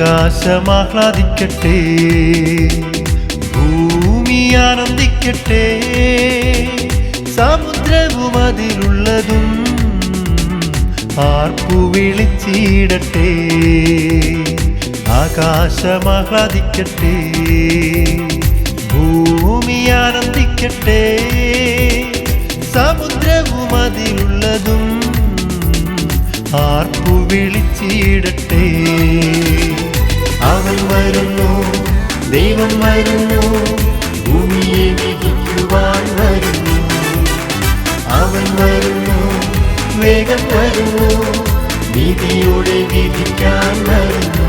ആകാശമാഹ്ലാദിക്കട്ടെ, ഭൂമി ആനന്ദിക്കട്ടെ, സമുദ്രവും അതിലുള്ളതും ആർപ്പു വിളിച്ചിടട്ടെ. ആകാശമാഹ്ലാദിക്കട്ടെ, ഭൂമി ആനന്ദിക്കട്ടെ, സമുദ്രവും അതിലുള്ളതും ആർപ്പു വിളിച്ചിടട്ടെ. അവൻ വരുന്നു, ദൈവം വരുന്നു, ഭൂമിയെ വിധിക്കുവാൻ വരുന്നു. അവൻ വരുന്നു, വേഗം വരുന്നു, നീതിയോടെ വിധിക്കാൻ വരുന്നു.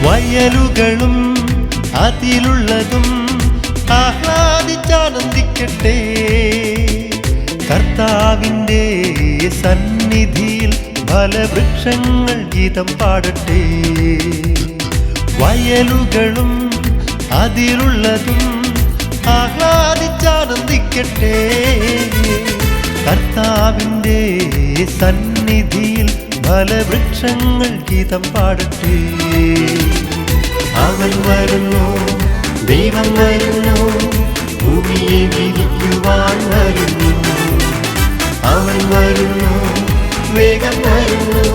വയലുകളും അതിലുള്ളതും ആഹ്ലാദിച്ചാനന്ദിക്കട്ടെ, കർത്താവിൻ്റെ സന്നിധിയിൽ ഫലവൃക്ഷങ്ങൾ ഗീതം പാടട്ടെ. വയലുകളും അതിലുള്ളതും ആഹ്ലാദിച്ചാനന്ദിക്കട്ടെ, കർത്താവിൻ്റെ സന്നിധിയിൽ ഫലവൃക്ഷങ്ങൾ ഗീതം പാടട്ടെ. അവൻ വരുന്നു, ദൈവം വരുന്നു, ഭൂമിയെ വിധിക്കുവാൻ വരുന്നു. അവൻ വരുന്നു, വേഗം വരുന്നു,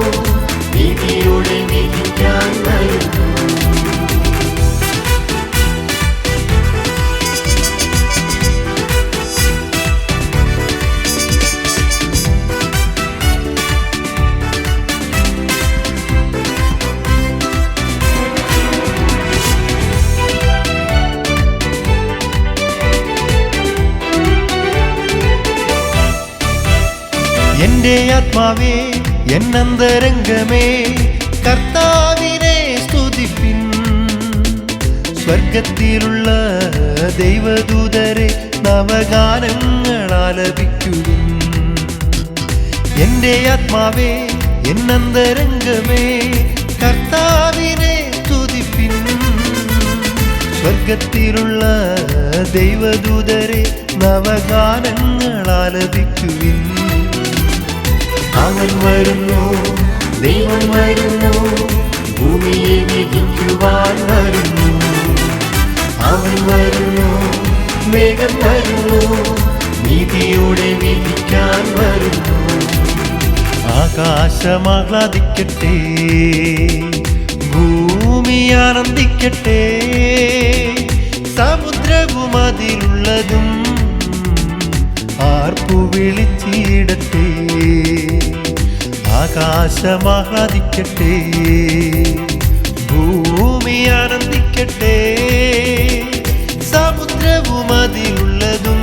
നീതിയോടെ വിധിക്കാൻ വരുന്നു. എന്റെ ആത്മാവേ, എന്നന്തരംഗമേ, കർത്താവിനെ സ്തുതിപ്പിൻ. സ്വർഗത്തിലുള്ള ദൈവദൂതരെ നവഗാനങ്ങൾ ആലപിക്കുവിൻ. എന്റെ ആത്മാവേ, എന്നന്തരംഗമേ, കർത്താവിനെ സ്തുതിപ്പിൻ. സ്വർഗത്തിലുള്ള ദൈവദൂതരെ നവഗാനങ്ങൾ ആലപിക്കുവിൻ. അവൻ വരുന്നു, ദൈവം വരുന്നു, ഭൂമിയെ വിധിക്കുവാൻ വരുന്നു. അവൻ വരുന്നു, വേഗം വരുന്നു, നീതിയോടെ വിധിക്കാൻ വരുന്നു. ആകാശമാഹ്ലാദിക്കട്ടെ, ഭൂമി ആനന്ദിക്കട്ടെ, സമുദ്രവും അതിലുള്ളതും ആർപ്പു വിളിച്ചിടട്ടെ. ആകാശമാഹ്ലാദിക്കട്ടെ, ഭൂമി ആനന്ദിക്കട്ടെ, സമുദ്രവും അതിലുള്ളതും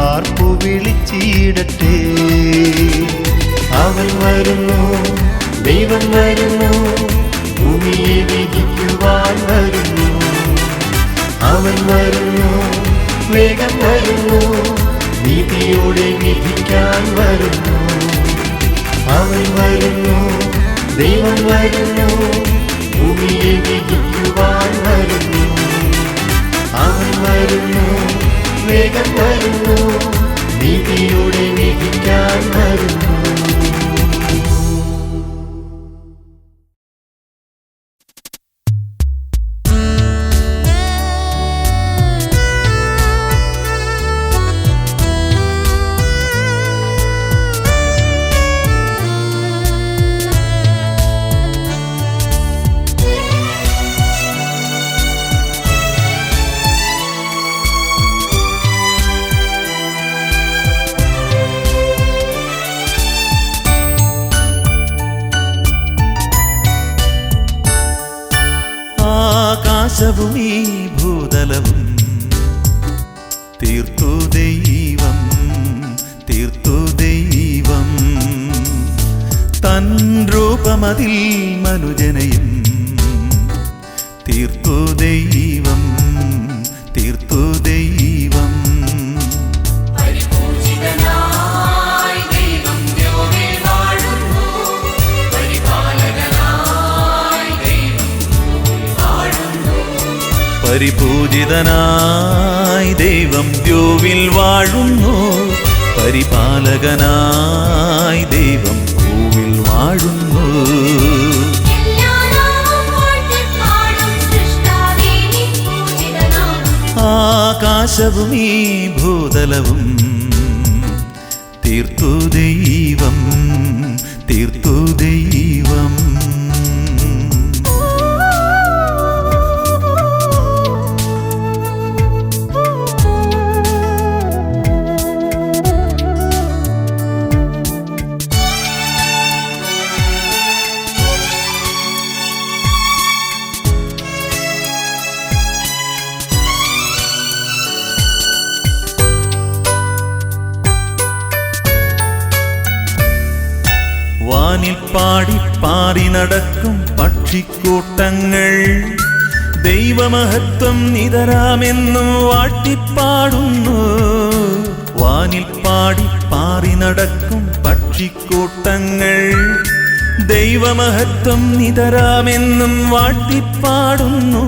ആർപ്പു വിളിച്ചിടട്ടെ. അവൻ വരുന്നു, ദൈവം വരുന്നു, ഭൂമിയെ വിധിക്കുവാൻ വരുന്നു. അവൻ വരുന്നു, വേഗം വരുന്നു, നീതിയോടെ വിധിക്കാൻ വരുന്നു. അവൻ വരുന്നു, ദൈവം വരുന്നു, ഭൂമിയെ വിധിക്കുവാൻ വരുന്നു. അവൻ വരുന്നു, വേഗം വരുന്നു, നീതിയോടെ വിധിക്കാൻ വരുന്നു. ആകാശവും ഈ ഭൂതലവും തീർത്തു ദൈവം, തീർത്തു ദൈവം. തൻ രൂപമതിൽ മനുജനയും തീർത്തു ദൈവം, തീർത്തു ദൈവം. പരിപൂജിതനായി ദൈവം ദ്യോവിൽ വാഴുന്നു, പരിപാലകനായി ദൈവം വാഴുന്നു. പരിപൂജിതനായി ദൈവം ദ്യോവിൽ വാഴുന്നു, പരിപാലകനായി ദൈവം ഭൂവിൽ വാഴുന്നു. എല്ലാ നാമവും വാഴ്ത്തിപ്പാടും സൃഷ്ടാവേ നിൻ പൂജിതനാമം. ആകാശവും ഈ ഭൂതലവും തീർത്തു ദൈവം, തീർത്തു ദൈവം. വാനിൽ പാടിപ്പാറി നടക്കും പക്ഷിക്കൂട്ടങ്ങൾ ദൈവമഹത്വം നിതരാമെന്നും വാഴ്ത്തിപ്പാടുന്നു. വാനിൽ പാടിപ്പാറി നടക്കും പക്ഷിക്കൂട്ടങ്ങൾ ദൈവമഹത്വം നിതരാമെന്നും വാഴ്ത്തിപ്പാടുന്നു.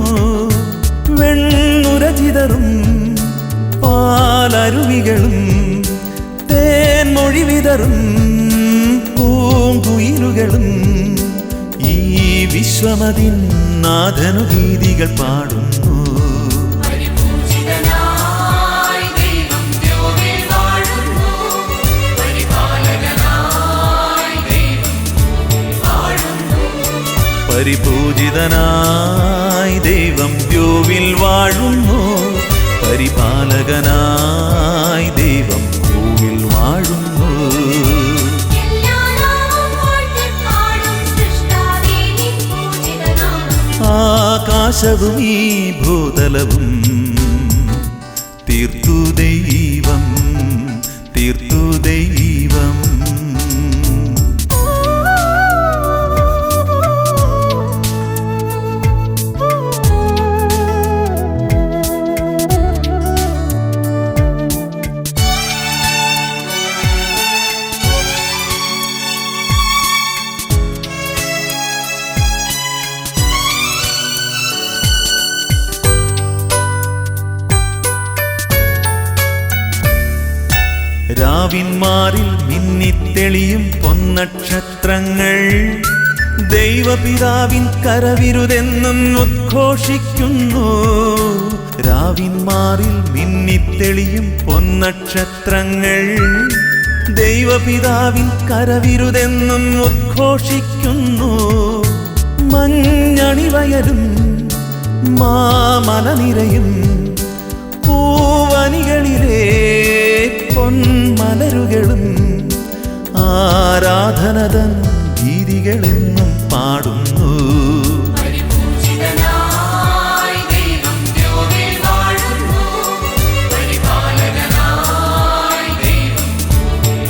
വെണ്ണുരചിതറും പാലരുവികളും തേൻമൊഴി വിതറും പൂങ്കുയിലുകളും ഈ വിശ്വമതിൻ നാഥനു ഗീതികൾ പാടുന്നു. പരിപൂജിതനായി ദൈവം ദ്യോവിൽ വാഴുന്നു, പരിപാലകനായി ദൈവം വാഴുന്നു. പരിപൂജിതനായി ദൈവം ദ്യോവിൽ വാഴുന്നു, പരിപാലകനായി ദൈവം ഭൂവിൽ വാഴുന്നു. എല്ലാ നാമവും വാഴ്ത്തിപ്പാടും സൃഷ്ടാവേ നിൻ പൂജിതനാമം. ആകാശവും ഈ ഭൂതലവും തീർത്തു ദൈവം, തീർത്തു ദൈവം. രാവിന്മാരിൽ മിന്നിത്തെളിയും പൊന്നക്ഷത്രങ്ങൾ ദൈവപിതാവിൻ കരവിരുതെന്നും ഉദ്ഘോഷിക്കുന്നു. രാവിന്മാരിൽ മിന്നിത്തെളിയും പൊന്നക്ഷത്രങ്ങൾ ദൈവപിതാവിൻ കരവിരുതെന്നും ഉദ്ഘോഷിക്കുന്നു. മഞ്ഞണിവയലും മാമലനിരയും പൂവനികളിലെ പൊന്മലരുകളും ആരാധനതൻ ഗീതികളെന്നും പാടുന്നു. പരിപൂജിതനായി ദൈവം ദ്യോവിൽ വാഴുന്നു, പരിപാലകനായി ദൈവം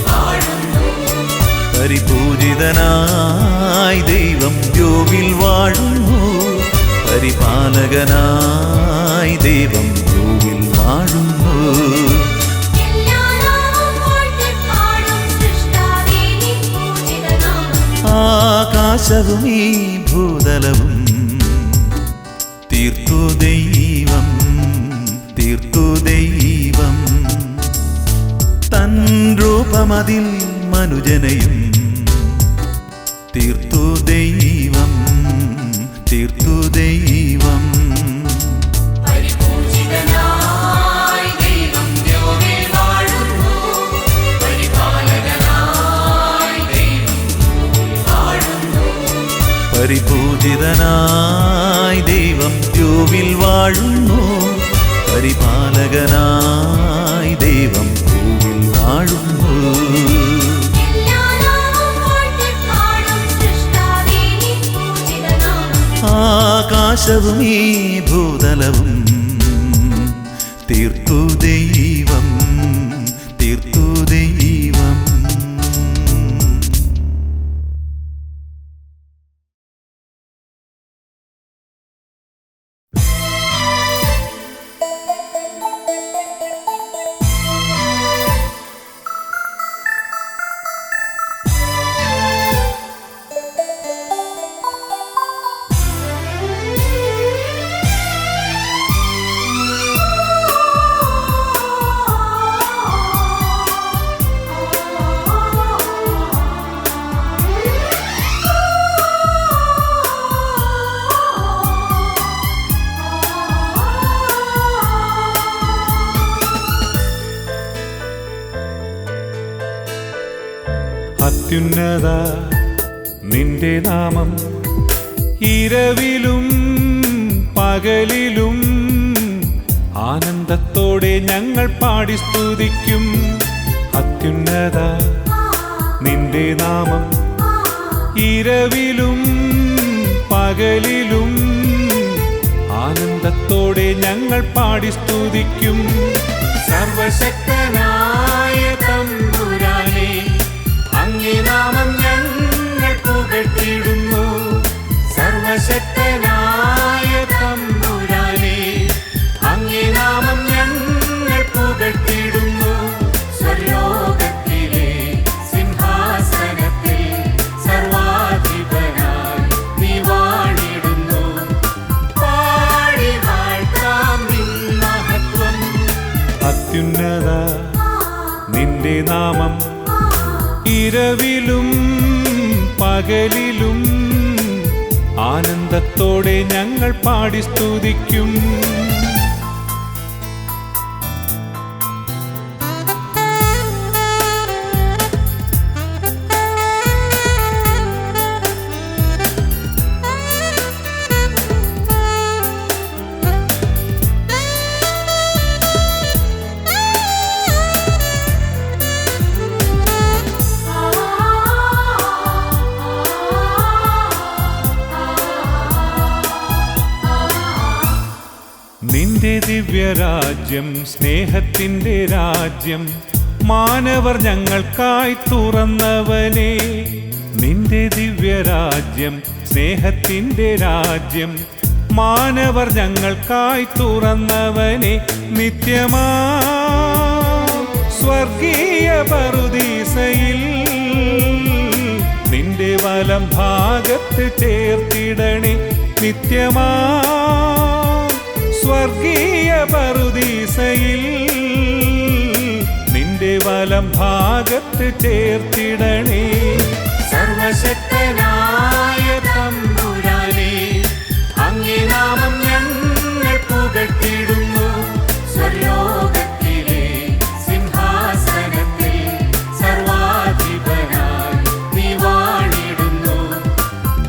വാഴുന്നു. പരിപൂജിതനായി ദൈവം ദ്യോവിൽ വാഴുന്നു, പരിപാലകനായി ദൈവം ഭൂവിൽ വാഴുന്നു. എല്ലാ നാമവും വാഴ്ത്തിപ്പാടും സൃഷ്ടാവേ നിൻ പൂജിതനാമം. ആകാശവും ഈ ഭൂതലവും തീർത്തു ദൈവം, തീർത്തു ദൈവം. തൻ രൂപമതിൽ മനുജനയും തീർത്തു ദൈവം, തീർത്തു ദൈവം. പരിപൂജിതനായി ദൈവം ദ്യോവിൽ വാഴുന്നു, പരിപാലകനായി ദൈവം വാഴുന്നു. പരിപൂജിതനായി ദൈവം ദ്യോവിൽ വാഴുന്നു, പരിപാലകനായി ദൈവം ഭൂവിൽ വാഴുന്നു. എല്ലാ നാമവും വാഴ്ത്തിപ്പാടും സൃഷ്ടാവേ നിൻ പൂജിതനാമം. ആകാശവും ഈ ഭൂതലവും തീർത്തു ദൈവം, തീർത്തു ദൈവം. അത്യുന്നത നിന്റെ നാമം ഇരവിലും പകലിലും ആനന്ദത്തോടെ ഞങ്ങൾ പാടി സ്തുതിക്കും. അത്യുന്നത നിന്റെ നാമം ഇരവിലും പകലിലും ആനന്ദത്തോടെ ഞങ്ങൾ പാടി സ്തുതിക്കും. സർവശക്തനായ തമ്പുരാനേ, അങ്ങേ നാമം ഞങ്ങൾ പുകഴ്ത്തിയിടുന്നു. സർവശക്തനായ തമ്പുരാനേ, അങ്ങേ നാമം ഞങ്ങൾ പുകഴ്ത്തിയിടുന്നു. സ്വർലോകത്തിലെ സിംഹാസനത്തിൽ സർവാധിപനായി നീ വാണിടുന്നു. പാടി വാഴ്ത്താം നിൻ മഹത്വം. അത്യുന്നത നിന്റെ നാമം ഇരവിലും പകലിലും ആനന്ദത്തോടെ ഞങ്ങൾ പാടി സ്തുതിക്കും. നിന്റെ ദിവ്യരാജ്യം സ്നേഹത്തിൻ്റെ രാജ്യം മാനവർ ഞങ്ങൾക്കായി തുറന്നവനെ. നിന്റെ ദിവ്യരാജ്യം സ്നേഹത്തിൻ്റെ രാജ്യം മാനവർ ഞങ്ങൾക്കായി തുറന്നവനെ. നിത്യമാ സ്വർഗീയ പറുദീസയിൽ നിന്റെ വലം ഭാഗത്ത് ചേർത്തിടണേ. നിത്യമാ സ്വർഗീയ പറുദീസയിൽ നിന്റെ വലം ഭാഗത്ത് ചേർത്തിടണേ. സർവശക്തനായ തമ്പുരാനേ, അങ്ങേ നാമം ഞങ്ങൾ പുകഴ്ത്തിയിടുന്നു. സ്വർലോകത്തിലെ സിംഹാസനത്തിൽ സർവാധിപനായി നീ വാണിടുന്നു.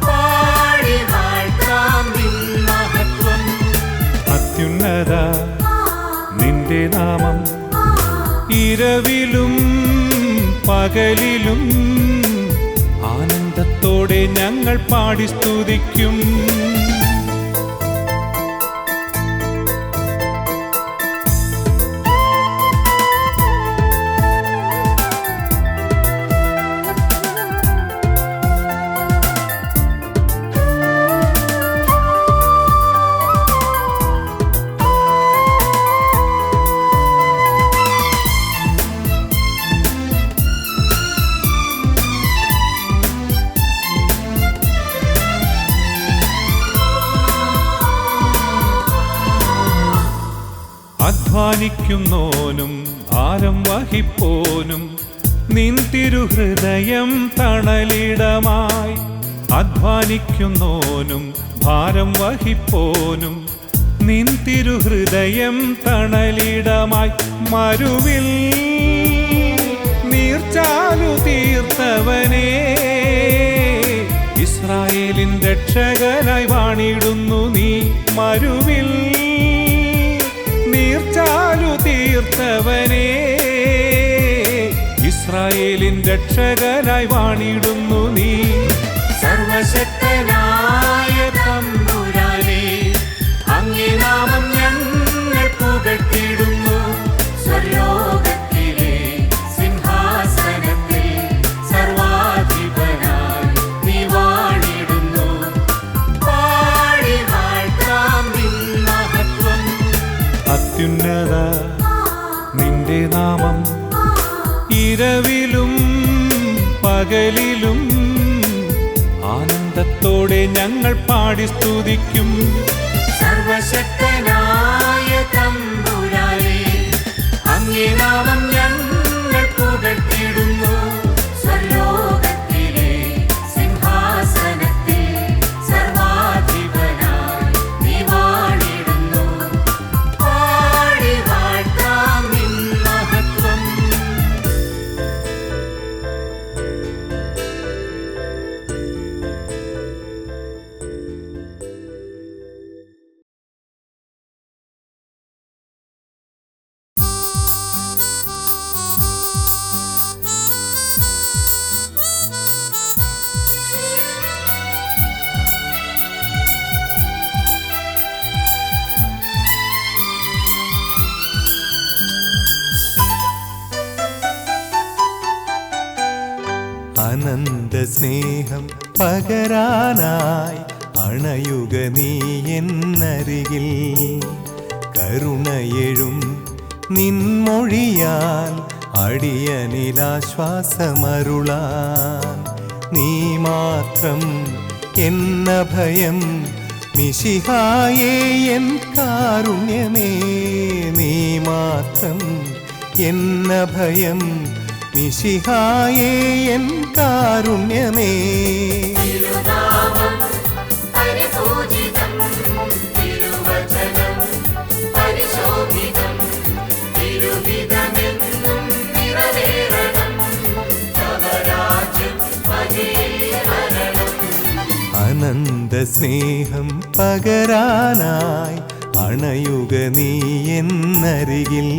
പാടി വാഴ്ത്താം നിൻ മഹത്വം. അത്യുന്നത നിന്റെ നാമം ഇരവിലും പകലിലും ആനന്ദത്തോടെ ഞങ്ങൾ പാടി സ്തുതിക്കും. അധ്വാനിക്കുന്നോനും ഭാരം വഹിപ്പോനും നിൻ തിരുഹൃദയം തണലിടമായി. അധ്വാനിക്കുന്നോനും ഭാരം വഹിപ്പോനും നിൻ തിരുഹൃദയം തണലിടമായി. മരുവിൽ നീർച്ചാലു തീർത്തവനേ, ഇസ്രായേലിൻ രക്ഷകനായി വാണിടുന്നു നീ. മരുവിൽ നീർച്ചാലു തീർത്തവനേ, ഇസ്രായേലിൻ രക്ഷകനായി വാണിടുന്നു നീ. സർവശക്തനായ തമ്പുരാനേ, അങ്ങേ നാമം ഞങ്ങൾ പുകഴ്ത്തിയിടുന്നു. സ്വർലോകത്തിലെ സിംഹാസനത്തിൽ സർവാധിപനായി നീ വാണിടുന്നു. പാടി വാഴ്ത്താം നിൻ മഹത്വം. അത്യുന്നത നിന്റെ നാമം ഇരവിലും പകലിലും ആനന്ദത്തോടെ ഞങ്ങൾ പാടി സ്തുതിക്കും. സർവശക്തനായ തമ്പുരാനേ, അങ്ങേ നാമം ഞങ്ങൾ പുകഴ്ത്തിയിടുന്നു. സ്വർലോകത്തിലെ സിംഹാസനത്തിൽ സർവാധിപനായി നീ വാണിടുന്നു. പാടി വാഴ്ത്താം നിൻ മഹത്വം. അനന്ത സ്നേഹം പകരാനായി അണയുക നീ എന്നരികിൽ. കരുണയെഴും നിൻമൊഴിയാൽ അടിയനിലാശ്വാസമരുളാൻ. നീ മാത്രം എന്ന ഭയം മിശിഹായേ എൻ കാരുണ്യമേ. നീ മാത്രം എന്ന ഭയം മിശിഹായേ എൻ കാരുണ്യമേ. തിരുനാമം പരിപൂജിതം, തിരുവചനം പരിശോഭിതം, തിരുഹിതമെന്നും നിറവേറണം. തവ രാജ്യം മഹിയിൽ വരണം. അനന്ത സ്നേഹം പകരാനായി അണയുക നീ എന്നരികിൽ.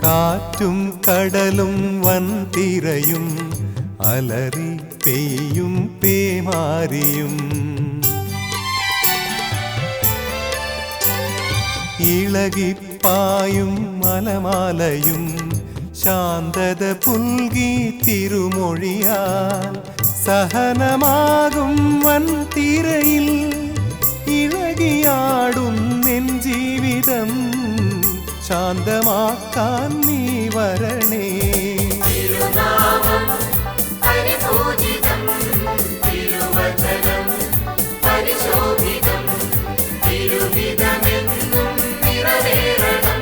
കാറ്റും കടലും വൻതിരയും അലറി പെയ്യും പേമാരിയും ഇളകിപ്പായും മലമാലയും ശാന്തത പുൽകി തിരുമൊഴിയാൽ. സഹനമാകും വൻതിരയിൽ ഇളകിയാടുന്നെൻ ജീവിതം. ശാന്തമാക്കാൻ നീ വരണേ. തിരുനാമം പരിപൂജിതം, തിരുവചനം പരിശോഭിതം, തിരുഹിതമെന്നും നിറവേറണം.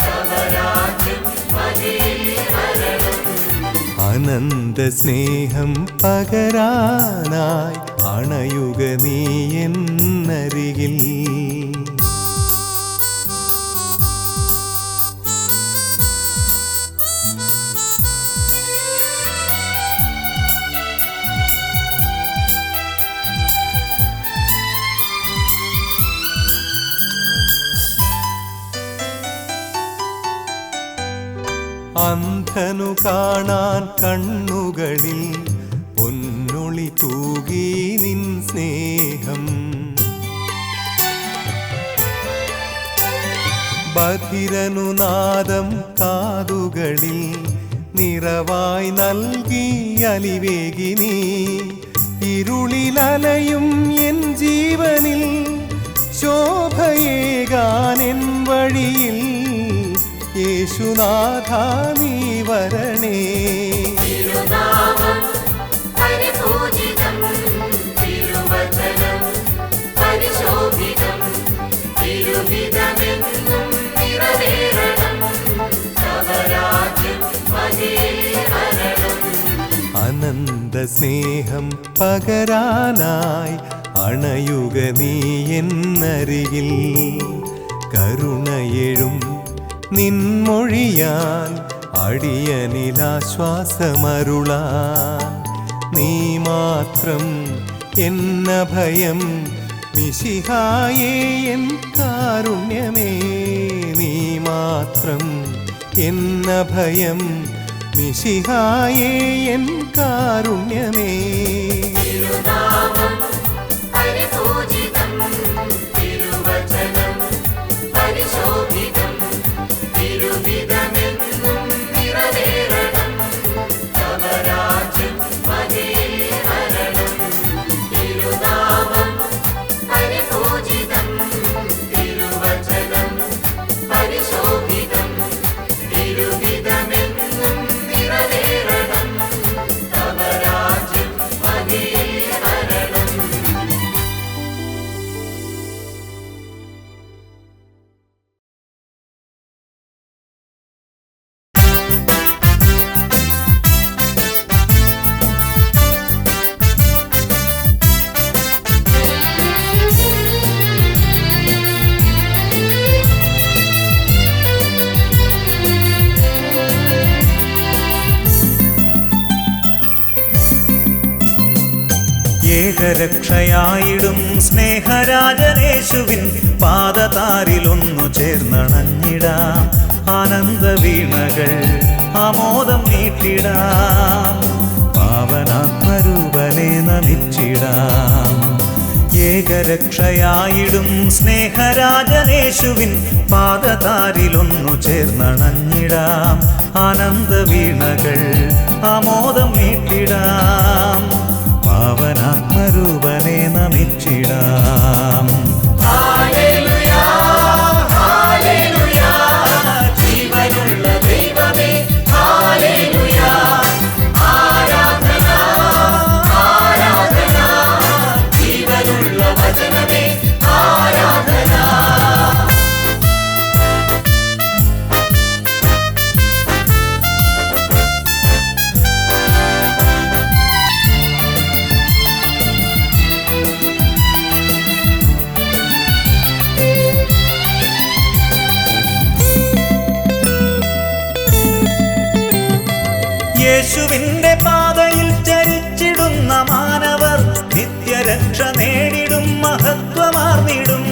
തവ രാജ്യം മഹിയിൽ വരണം. അനന്ത സ്നേഹം പകരാനായി അണയുക നീ എന്നരികിൽ. അന്ധനു കാണാൻ കണ്ണുകളിൽ പൊന്നൊളി തൂകി നിൻ സ്നേഹം. ബധിരനു നാദം കാതുകളിൽ നിറവായി നൽകി അലിവേകി നീ. ഇരുളിലലയും എൻ ജീവനിൽ ശോഭയേകാൻ എൻ വഴിയിൽ. യേശുനാഥ നീ വരണേ. തിരുനാമം പരിപൂജിതം, തിരുവചനം പരിശോഭിതം, തിരുഹിതമെന്നും നിറവേറണം. തവ രാജ്യം മഹിയിൽ വരണം. അനന്ത സ്നേഹം പകരാനായി അണയുക നീ എന്നരികിൽ. കരുണയെഴും നിൻമൊഴിയാൽ അടിയനിലാശ്വാസമരുളാൻ. നീ മാത്രം എന്ന ഭയം മിശിഹായേ എൻ കാരുണ്യമേ. നീ മാത്രം എന്ന ഭയം മിശിഹായേ എൻ കാരുണ്യമേ. തിരുനാമം പരിപൂജിതം, തിരുവചനം പരിശോഭിതം, തിരുഹിതമെന്നും നിറവേറണം. തവ രാജ്യം മഹിയിൽ വരണം. തിരുനാമം പരിപൂജിതം, തിരുവചനം പരിശോഭിതം, തിരുഹിതമെന്നും നിറവേറണം. തവ രാജ്യം മഹിയിൽ വരണം. ഏകരക്ഷയായിടും സ്നേഹരാജനേശുവിൻ പാ പാദതാരിലൊന്നു ചേർന്നണഞ്ഞിടാം ആനന്ദ വീണകൾ ആമോദം നീട്ടിടാം പാവനാത്മരൂപനെ നമിച്ചിടാം ഏകരക്ഷയായിടും സ്നേഹരാജനേശുവിൻ പാദതാരിലൊന്നു ചേർന്നണഞ്ഞിടാം ആനന്ദ വീണകൾ ആമോദം നീട്ടിടാം പാവനാത്മരൂപനെ നമിച്ചിടാം ഹല്ലേലൂയ ഹല്ലേലൂയ ജീവനുള്ള ദൈവമേ ഹല്ലേലൂയ ആരാധന ആരാധന ജീവനുള്ള വചനമേ ആരാധന യേശുവിന്റെ പാതയിൽ ചരിച്ചിടുന്ന മാനവർ നിത്യരക്ഷ നേടിടും മഹത്വമാർന്നിടും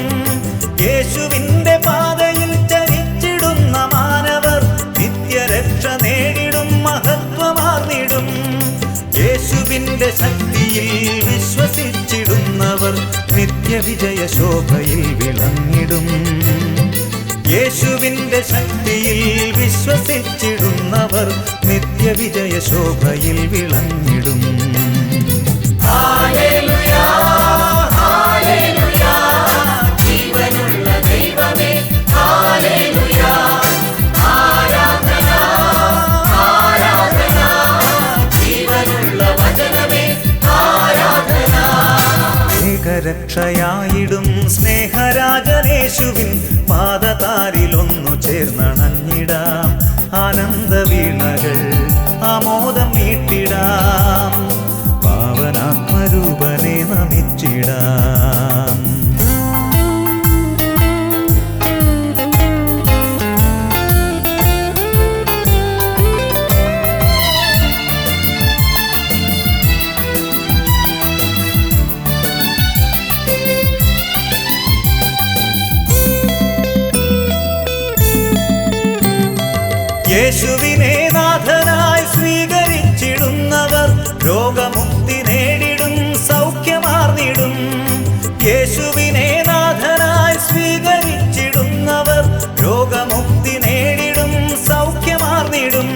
യേശുവിന്റെ പാതയിൽ ചരിച്ചിടുന്ന മാനവർ നിത്യരക്ഷ നേടിടും മഹത്വമാർന്നിടും യേശുവിന്റെ ശക്തിയിൽ വിശ്വസിച്ചിടുന്നവർ നിത്യവിജയ ശോഭയിൽ വിളങ്ങിടും യേശുവിന്റെ ശക്തിയിൽ വിശ്വസിച്ചിടുന്നവർ നിത്യവിജയ ശോഭയിൽ വിളങ്ങിടും ഹല്ലേലൂയ ഹല്ലേലൂയ ജീവനുള്ള ദൈവമേ ഹല്ലേലൂയ ആരാധന ആരാധന ജീവനുള്ള വചനമേ ആരാധന ഏകരക്ഷയായിടും സ്നേഹരാജനേശുവിൻ പാദതാരിലൊന്നു ചേർന്നണഞ്ഞിടാം ആനന്ദ വീണകൾ ആമോദം നീട്ടിടാം പാവനാത്മരൂപനെ നമിച്ചിടാം യേശുവിനെ നാഥനായി സ്വീകരിച്ചിടുന്നവർ രോഗമുക്തി നേടിടും സൗഖ്യമാർന്നിടും യേശുവിനെ നാഥനായി സ്വീകരിച്ചിടുന്നവർ രോഗമുക്തി നേടിടും സൗഖ്യമാർന്നിടും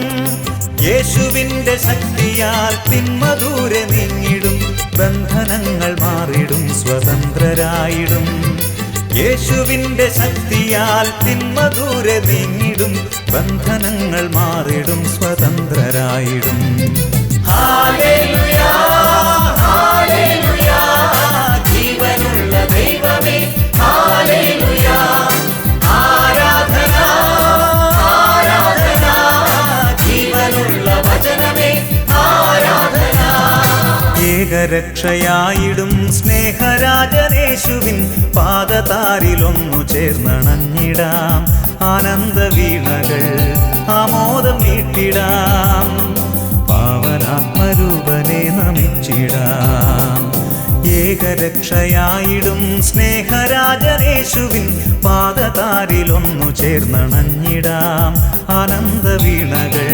യേശുവിന്റെ ശക്തിയാൽ തിന്മ ദൂരെ നീങ്ങിടും ബന്ധനങ്ങൾ മാറിടും സ്വതന്ത്രരായിടും യേശുവിന്റെ ശക്തിയാൽ തിന്മ ദൂരെ നീങ്ങിടും ബന്ധനങ്ങൾ മാറിടും സ്വതന്ത്രരായിടും ഹല്ലേലൂയ ഹല്ലേലൂയ ജീവനുള്ള ദൈവമേ ഹല്ലേലൂയ ആരാധന ആരാധന ജീവനുള്ള വചനമേ ആരാധന ഏകരക്ഷയായിടും സ്നേഹരാജനേശുവിൻ പാദതാരിലൊന്നു ചേർന്നണഞ്ഞിടാം ആനന്ദ വീണകൾ ആമോദം നീട്ടിടാം പാവനാത്മരൂപനെ നമിച്ചിടാം ഏകരക്ഷയായിടും സ്നേഹരാജനേശുവിൻ പാദതാരിലൊന്നു ചേർന്നണഞ്ഞിടാം ആനന്ദ വീണകൾ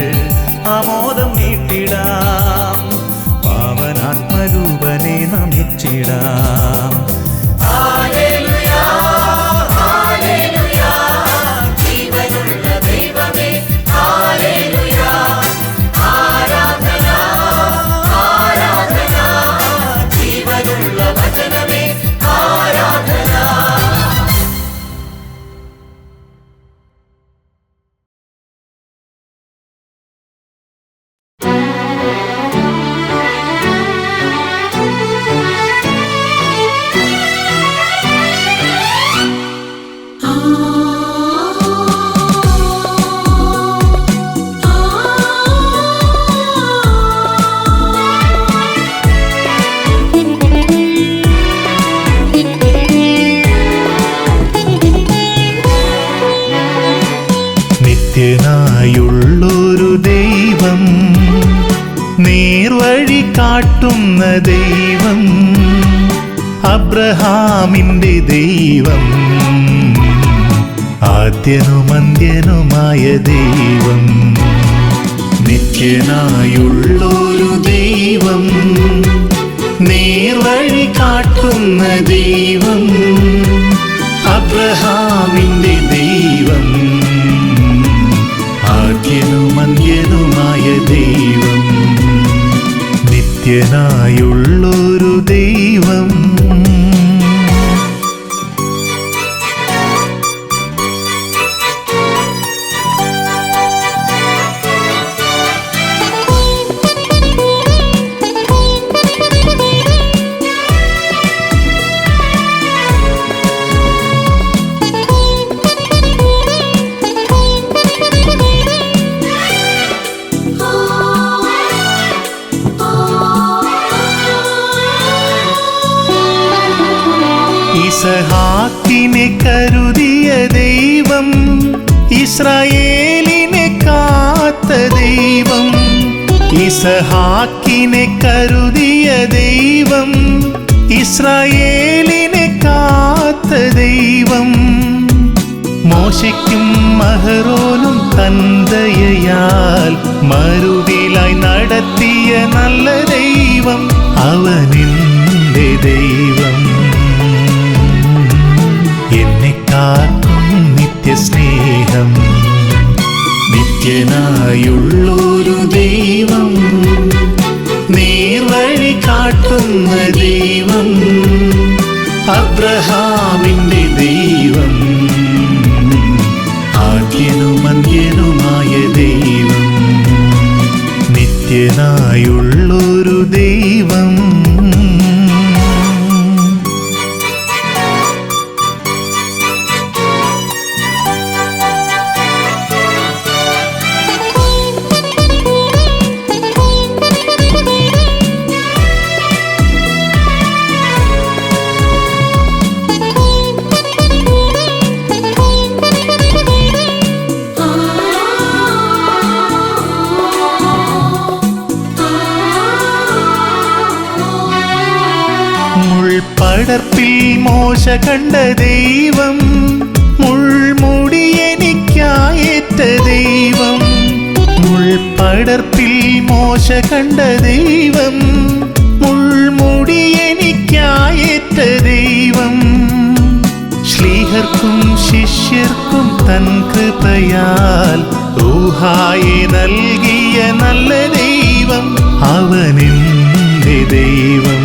ആമോദം നീട്ടിടാം പാവനാത്മരൂപനെ നമിച്ചിടാം ഹല്ലേലൂയ ഹല്ലേലൂയ ജീവനുള്ള ദൈവമേ ഹല്ലേലൂയ ആരാധന ആരാധന ജീവനുള്ള വചനമേ ആരാധന നിത്യനായുള്ളൊരു ദൈവം, നേർവഴി കാട്ടുന്ന ദൈവം, അബ്രഹാമിൻ്റെ ദൈവം, ആദ്യനുമന്ത്യനുമായ ദൈവം, നിത്യനായുള്ളൊരു ദൈവം, നേർവഴി കാട്ടുന്ന ദൈവം, അബ്രഹാമിന്റെ ദൈവം, ആദ്യനുമന്ത്യനുമായ ദൈവം, നിത്യനായുള്ളൊരു ദൈവം. ഇസഹാക്കിനെ കരുതിയ ദൈവം, ഇസ്രായേലിനെ കാത്ത ദൈവം, ഇസഹാക്കിനെ കരുതിയ ദൈവം, ഇസ്രായേലിനെ കാത്ത ദൈവം, മോശയ്ക്കും അഹരോനും തൻ ദയയാൽ മരുവിലായി നടത്തിയ നല്ല ദൈവം, അവനെന്റെ ദൈവം, എന്നെ കാക്കും നിത്യസ്നേഹം, നിത്യനായുള്ളൊരു ദൈവം, നേർവഴി കാട്ടുന്ന ദൈവം, അബ്രഹാമിന്റെ ദൈവം, ആദ്യനുമന്ത്യനുമായ ദൈവം, നിത്യനായുള്ളൊരു ദൈവം. പടർപ്പിൽ മോശ കണ്ട ദൈവം, മുൾമുടി എനിക്കായേറ്റ ദൈവം, മുൾപടർപ്പിൽ മോശ കണ്ട ദൈവം, മുൾമുടി എനിക്കായേറ്റ ദൈവം, ശ്ലീഹർക്കും ശിഷ്യർക്കും തൻ കൃപയാൽ റൂഹായെ നൽകിയ നല്ല ദൈവം, അവനെന്റെ ദൈവം,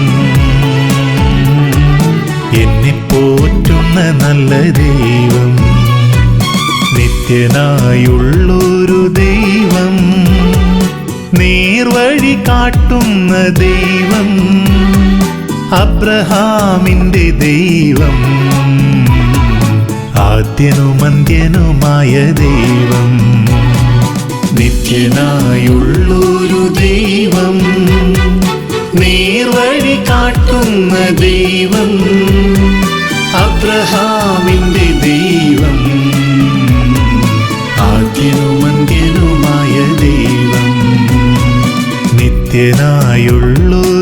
എന്നെ പോറ്റുന്ന നല്ല ദൈവം, നിത്യനായുള്ളൊരു ദൈവം, നേർവഴി കാട്ടുന്ന ദൈവം, അബ്രഹാമിന്റെ ദൈവം, ആദ്യനുമന്ത്യനുമായ ദൈവം, നിത്യനായുള്ളൊരു ദൈവം, നേർവഴി കാട്ടുന്ന ദൈവം, അബ്രഹാമിന്റെ ദൈവം, ആദ്യനുമന്ത്യനുമായ ദൈവം, നിത്യനായുള്ളൊരു